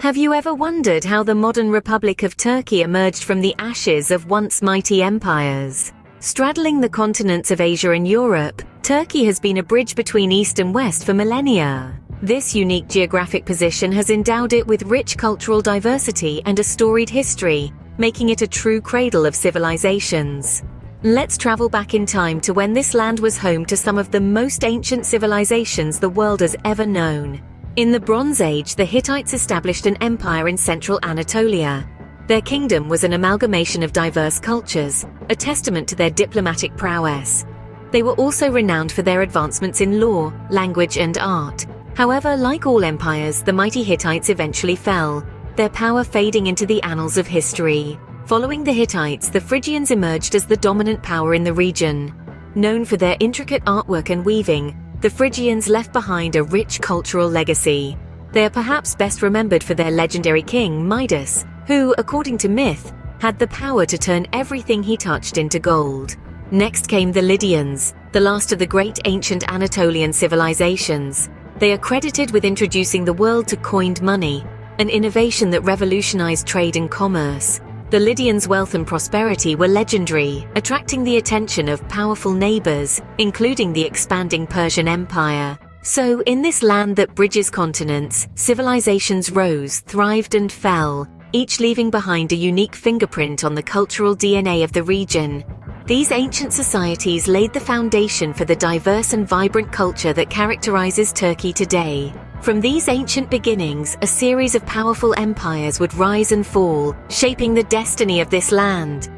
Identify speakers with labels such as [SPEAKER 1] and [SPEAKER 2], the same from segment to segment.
[SPEAKER 1] Have you ever wondered how the modern Republic of Turkey emerged from the ashes of once mighty empires? Straddling the continents of Asia and Europe, Turkey has been a bridge between East and West for millennia. This unique geographic position has endowed it with rich cultural diversity and a storied history, making it a true cradle of civilizations. Let's travel back in time to when this land was home to some of the most ancient civilizations the world has ever known. In the Bronze Age, the Hittites established an empire in central Anatolia. Their kingdom was an amalgamation of diverse cultures, a testament to their diplomatic prowess. They were also renowned for their advancements in law, language, and art. However, like all empires, the mighty Hittites eventually fell, their power fading into the annals of history. Following the Hittites, the Phrygians emerged as the dominant power in the region. Known for their intricate artwork and weaving, the Phrygians left behind a rich cultural legacy. They are perhaps best remembered for their legendary king, Midas, who, according to myth, had the power to turn everything he touched into gold. Next came the Lydians, the last of the great ancient Anatolian civilizations. They are credited with introducing the world to coined money, an innovation that revolutionized trade and commerce. The Lydians' wealth and prosperity were legendary, attracting the attention of powerful neighbors, including the expanding Persian Empire. So, in this land that bridges continents, civilizations rose, thrived, and fell, each leaving behind a unique fingerprint on the cultural DNA of the region. These ancient societies laid the foundation for the diverse and vibrant culture that characterizes Turkey today. From these ancient beginnings, a series of powerful empires would rise and fall, shaping the destiny of this land.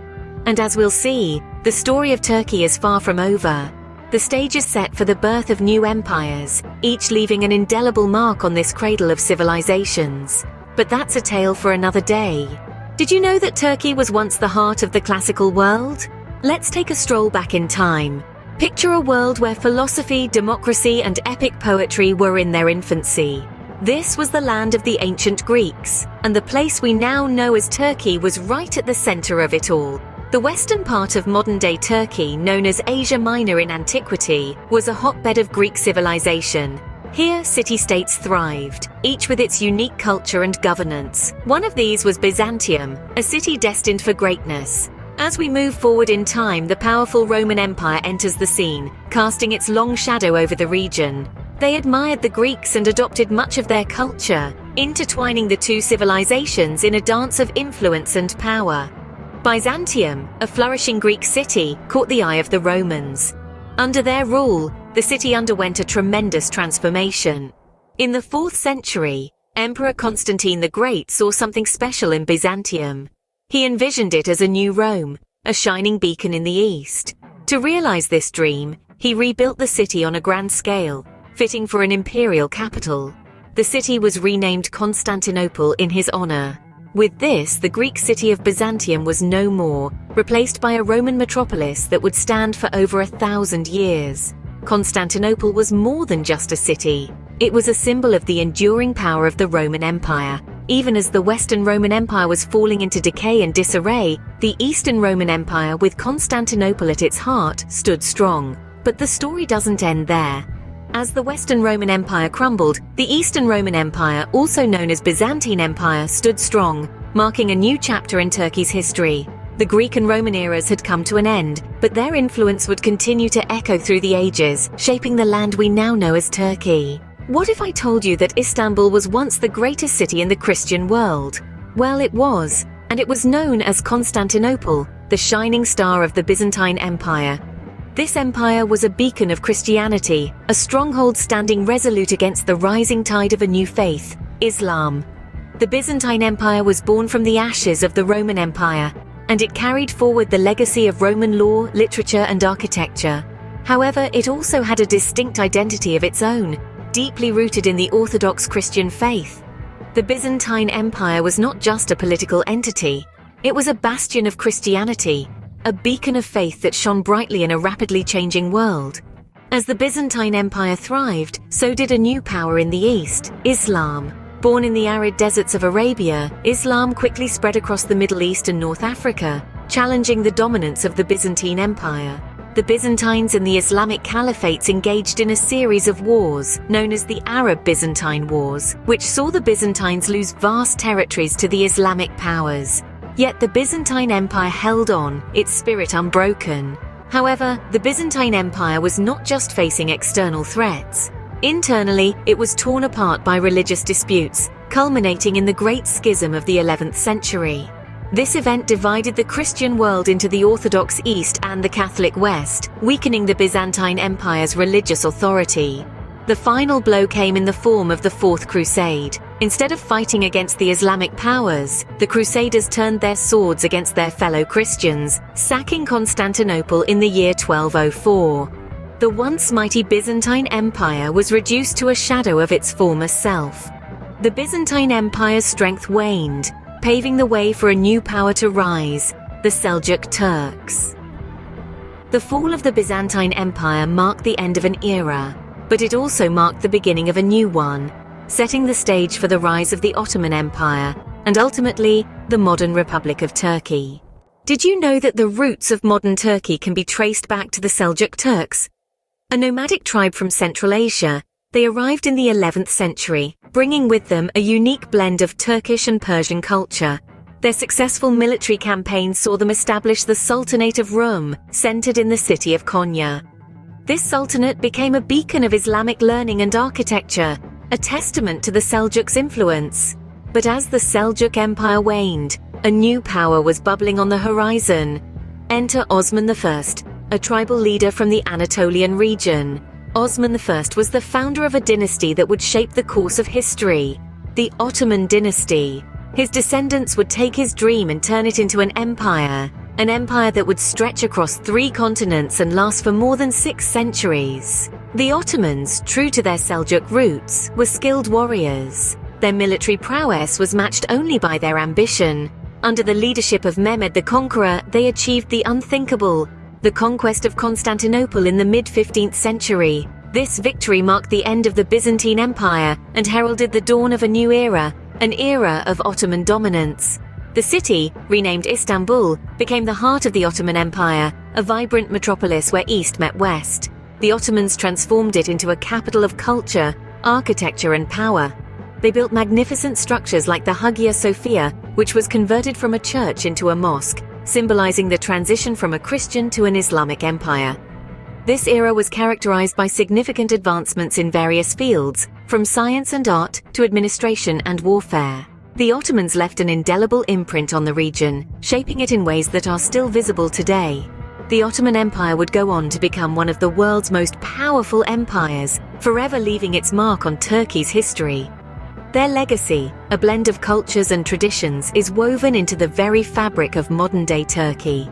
[SPEAKER 1] And as we'll see, the story of Turkey is far from over. The stage is set for the birth of new empires, each leaving an indelible mark on this cradle of civilizations. But that's a tale for another day. Did you know that Turkey was once the heart of the classical world? Let's take a stroll back in time. Picture a world where philosophy, democracy, and epic poetry were in their infancy. This was the land of the ancient Greeks, and the place we now know as Turkey was right at the center of it all. The western part of modern-day Turkey, known as Asia Minor in antiquity, was a hotbed of Greek civilization. Here, city-states thrived, each with its unique culture and governance. One of these was Byzantium, a city destined for greatness. As we move forward in time, the powerful Roman Empire enters the scene, casting its long shadow over the region. They admired the Greeks and adopted much of their culture, intertwining the two civilizations in a dance of influence and power. Byzantium, a flourishing Greek city, caught the eye of the Romans. Under their rule, the city underwent a tremendous transformation. In the 4th century, Emperor Constantine the Great saw something special in Byzantium. He envisioned it as a new Rome, a shining beacon in the east. To realize this dream, he rebuilt the city on a grand scale, fitting for an imperial capital. The city was renamed Constantinople in his honor. With this, the Greek city of Byzantium was no more, replaced by a Roman metropolis that would stand for over 1,000 years. Constantinople was more than just a city. It was a symbol of the enduring power of the Roman Empire. Even as the Western Roman Empire was falling into decay and disarray, the Eastern Roman Empire, with Constantinople at its heart, stood strong. But the story doesn't end there. As the Western Roman Empire crumbled, the Eastern Roman Empire, also known as Byzantine Empire, stood strong, marking a new chapter in Turkey's history. The Greek and Roman eras had come to an end, but their influence would continue to echo through the ages, shaping the land we now know as Turkey. What if I told you that Istanbul was once the greatest city in the Christian world? Well, it was, and it was known as Constantinople, the shining star of the Byzantine Empire. This empire was a beacon of Christianity, a stronghold standing resolute against the rising tide of a new faith, Islam. The Byzantine Empire was born from the ashes of the Roman Empire, and it carried forward the legacy of Roman law, literature, and architecture. However, it also had a distinct identity of its own, deeply rooted in the Orthodox Christian faith. The Byzantine Empire was not just a political entity, it was a bastion of Christianity, a beacon of faith that shone brightly in a rapidly changing world. As the Byzantine Empire thrived, so did a new power in the East, Islam. Born in the arid deserts of Arabia, Islam quickly spread across the Middle East and North Africa, challenging the dominance of the Byzantine Empire. the Byzantines and the Islamic caliphates engaged in a series of wars known as the Arab-Byzantine Wars, which saw the Byzantines lose vast territories to the Islamic powers. Yet the Byzantine Empire held on, its spirit unbroken. However, the Byzantine Empire was not just facing external threats. Internally, it was torn apart by religious disputes, culminating in the Great Schism of the 11th century. This event divided the Christian world into the Orthodox East and the Catholic West, weakening the Byzantine Empire's religious authority. The final blow came in the form of the Fourth Crusade. Instead of fighting against the Islamic powers, the Crusaders turned their swords against their fellow Christians, sacking Constantinople in the year 1204. The once mighty Byzantine Empire was reduced to a shadow of its former self. The Byzantine Empire's strength waned, paving the way for a new power to rise, the Seljuk Turks. The fall of the Byzantine Empire marked the end of an era, but it also marked the beginning of a new one, setting the stage for the rise of the Ottoman Empire and ultimately the modern Republic of Turkey. Did you know that the roots of modern Turkey can be traced back to the Seljuk Turks? A nomadic tribe from Central Asia, they arrived in the 11th century, bringing with them a unique blend of Turkish and Persian culture. Their successful military campaign saw them establish the Sultanate of Rum, centered in the city of Konya. This sultanate became a beacon of Islamic learning and architecture, a testament to the Seljuks' influence. But as the Seljuk Empire waned, a new power was bubbling on the horizon. Enter Osman I, a tribal leader from the Anatolian region. Osman I was the founder of a dynasty that would shape the course of history, the Ottoman dynasty. His descendants would take his dream and turn it into an empire that would stretch across 3 continents and last for more than 6 centuries. The Ottomans, true to their Seljuk roots, were skilled warriors. Their military prowess was matched only by their ambition. Under the leadership of Mehmed the Conqueror, they achieved the unthinkable, the conquest of Constantinople in the mid-15th century. This victory marked the end of the Byzantine Empire and heralded the dawn of a new era, an era of Ottoman dominance. The city, renamed Istanbul, became the heart of the Ottoman Empire, a vibrant metropolis where East met West. The Ottomans transformed it into a capital of culture, architecture and power. They built magnificent structures like the Hagia Sophia, which was converted from a church into a mosque, symbolizing the transition from a Christian to an Islamic empire. This era was characterized by significant advancements in various fields, from science and art to administration and warfare. The Ottomans left an indelible imprint on the region, shaping it in ways that are still visible today. The Ottoman Empire would go on to become one of the world's most powerful empires, forever leaving its mark on Turkey's history. Their legacy, a blend of cultures and traditions, is woven into the very fabric of modern-day Turkey.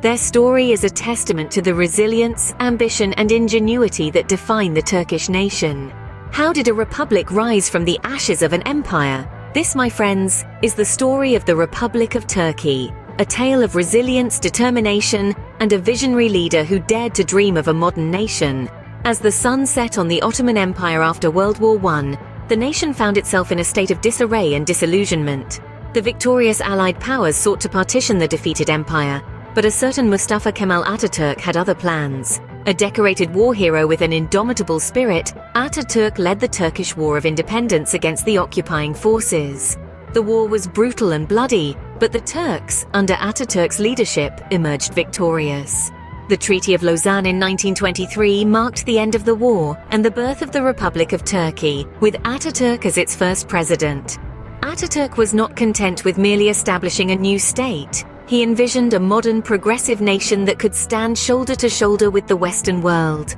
[SPEAKER 1] Their story is a testament to the resilience, ambition, and ingenuity that define the Turkish nation. How did a republic rise from the ashes of an empire? This, my friends, is the story of the Republic of Turkey, a tale of resilience, determination, and a visionary leader who dared to dream of a modern nation. As the sun set on the Ottoman Empire after World War I, the nation found itself in a state of disarray and disillusionment. The victorious Allied powers sought to partition the defeated empire, but a certain Mustafa Kemal Ataturk had other plans. A decorated war hero with an indomitable spirit, Ataturk led the Turkish War of Independence against the occupying forces. The war was brutal and bloody, but the Turks, under Ataturk's leadership, emerged victorious. The Treaty of Lausanne in 1923 marked the end of the war and the birth of the Republic of Turkey, with Ataturk as its first president. Ataturk was not content with merely establishing a new state. He envisioned a modern, progressive nation that could stand shoulder to shoulder with the Western world.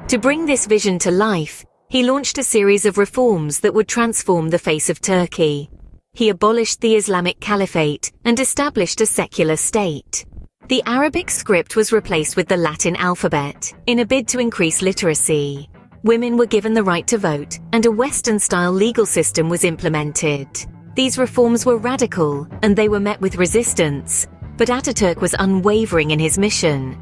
[SPEAKER 1] To bring this vision to life, he launched a series of reforms that would transform the face of Turkey. He abolished the Islamic Caliphate and established a secular state. The Arabic script was replaced with the Latin alphabet, in a bid to increase literacy. Women were given the right to vote, and a Western-style legal system was implemented. These reforms were radical, and they were met with resistance, but Ataturk was unwavering in his mission.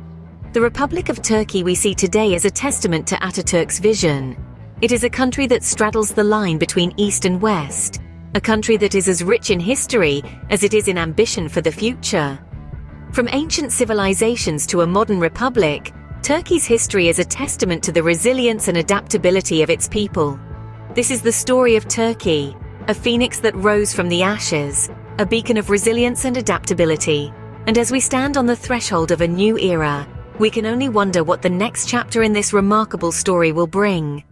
[SPEAKER 1] The Republic of Turkey we see today is a testament to Ataturk's vision. It is a country that straddles the line between East and West, a country that is as rich in history as it is in ambition for the future. From ancient civilizations to a modern republic, Turkey's history is a testament to the resilience and adaptability of its people. This is the story of Turkey, a phoenix that rose from the ashes, a beacon of resilience and adaptability. And as we stand on the threshold of a new era, we can only wonder what the next chapter in this remarkable story will bring.